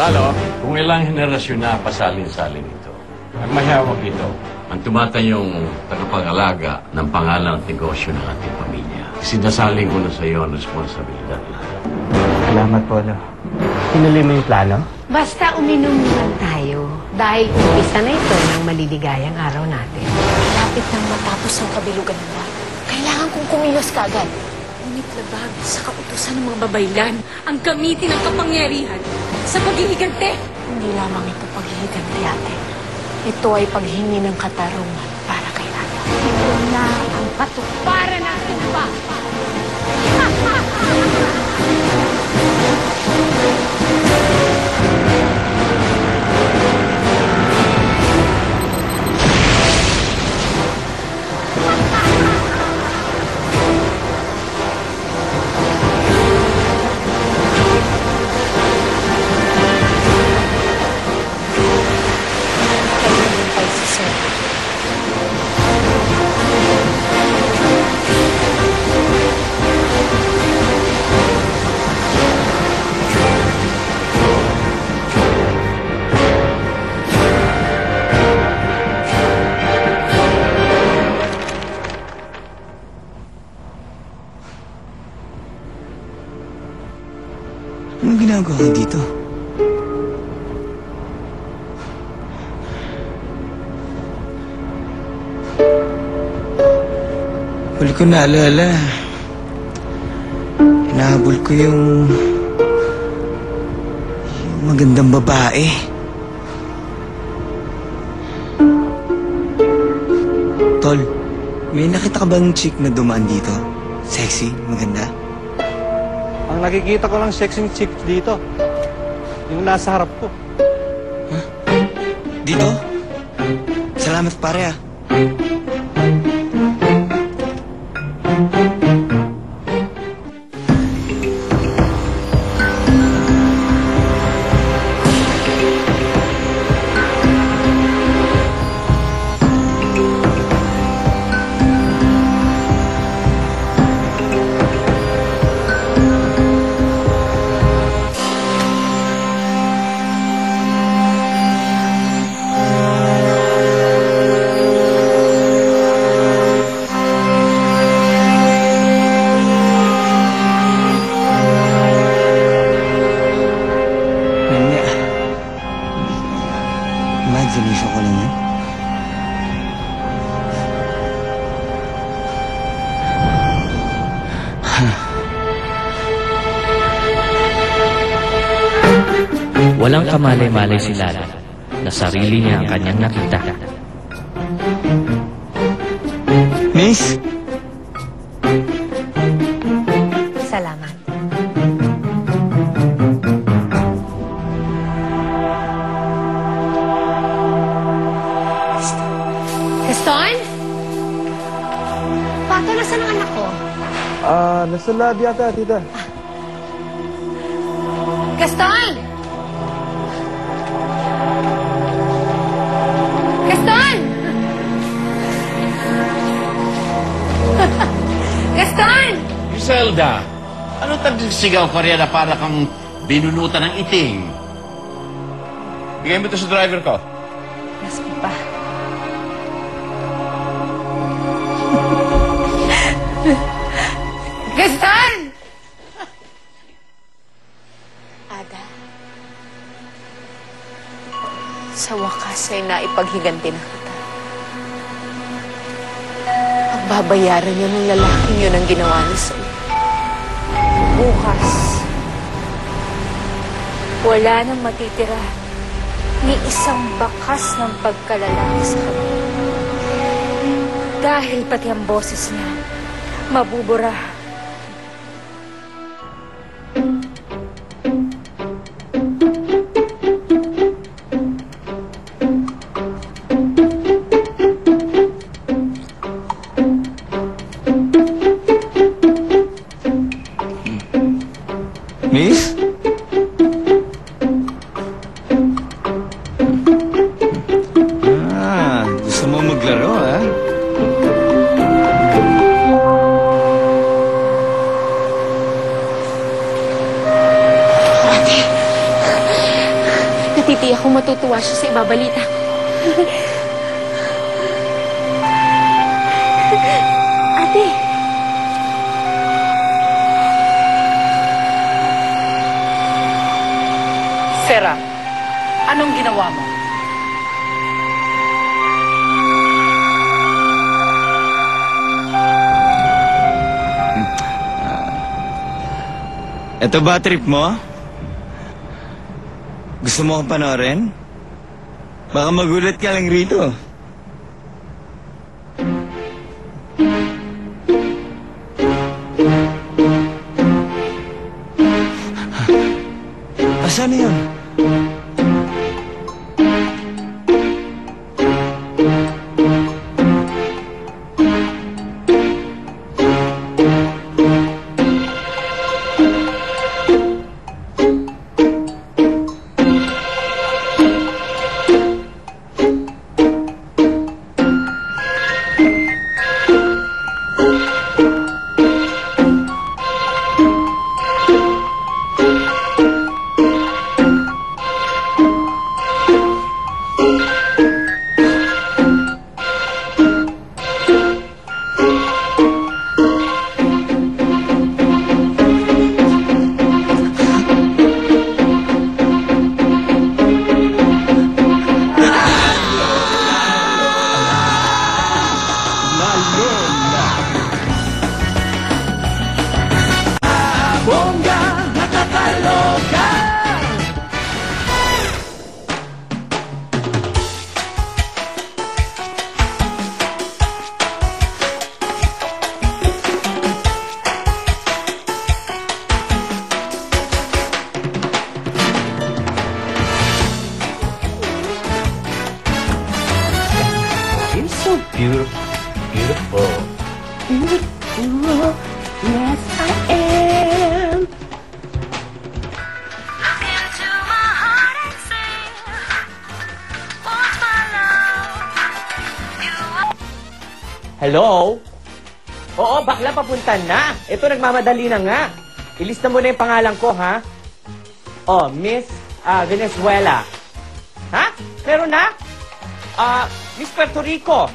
Lalo kung ilang henerasyon na pasalin-salin ito. Ang mahiyawag ito, ang tumatayong tagapag-alaga ng pangalan at negosyo ng ating pamilya. Sinasaling ko na sa iyo ang responsibilidad na. Salamat, Polo. Tinuloy mo yung plano? Basta uminom lang tayo. Dahil umpisa na ito ng maliligayang araw natin. Malapit nang matapos ang kabilugan naman. Kailangan kong kumilos kaagad. Ngunit labag sa kautusan ng mga babaylan ang gamitin ng kapangyarihan sa paghihigante. Hindi lamang ito paghihigante, ate. Ito ay paghingi ng katarungan para kay Ana. Ito na ang katuparan natin pa. Anong ginagawa ko dito? Huli ko naalala. Hinahabol ko yung magandang babae. Tol, may nakita ka bang chick na dumaan dito? Sexy, maganda? Ang nakikita ko lang sexy chick dito. Yung nasa harap ko. Huh? Dito? Salamat pare ah. Imagination ko lang yan. Walang kamalay-malay si Lala na sarili niya ang kanyang nakita. Miss? Salamat. Gaston? Pato, nasaan ang anak ko? Nasa lobby yata, tita. Gaston! Gaston! Gaston! Griselda, ano tagsigaw ka rin na para kang binunutan ng iting? Bigay mo ito sa driver ko. Nasaan pa? Gaston! Ada, sa wakas ay naipaghiganti na kita. Pagbabayaran niya ng lalaking yun ang ginawa niya sa'yo. Bukas, wala nang matitira ni isang bakas ng pagkalalaki sa kanya. Dahil pati ang boses niya, mabubura. Miss? Gusto mo maglaro, ha? akong matutuwa siya sa ibabalita ko. Ate! Sarah, anong ginawa mo? Eto ba trip mo? Gusto mo akong panoorin? Baka magulat ka lang rito. Asan na yun? Beautiful. Yes, I am. Hello? Oo, bakla papunta na. Ito, nagmamadali na nga. Ilista mo na yung pangalan ko, ha? Oh, Miss Venezuela. Ha? Meron na? Miss Puerto Rico.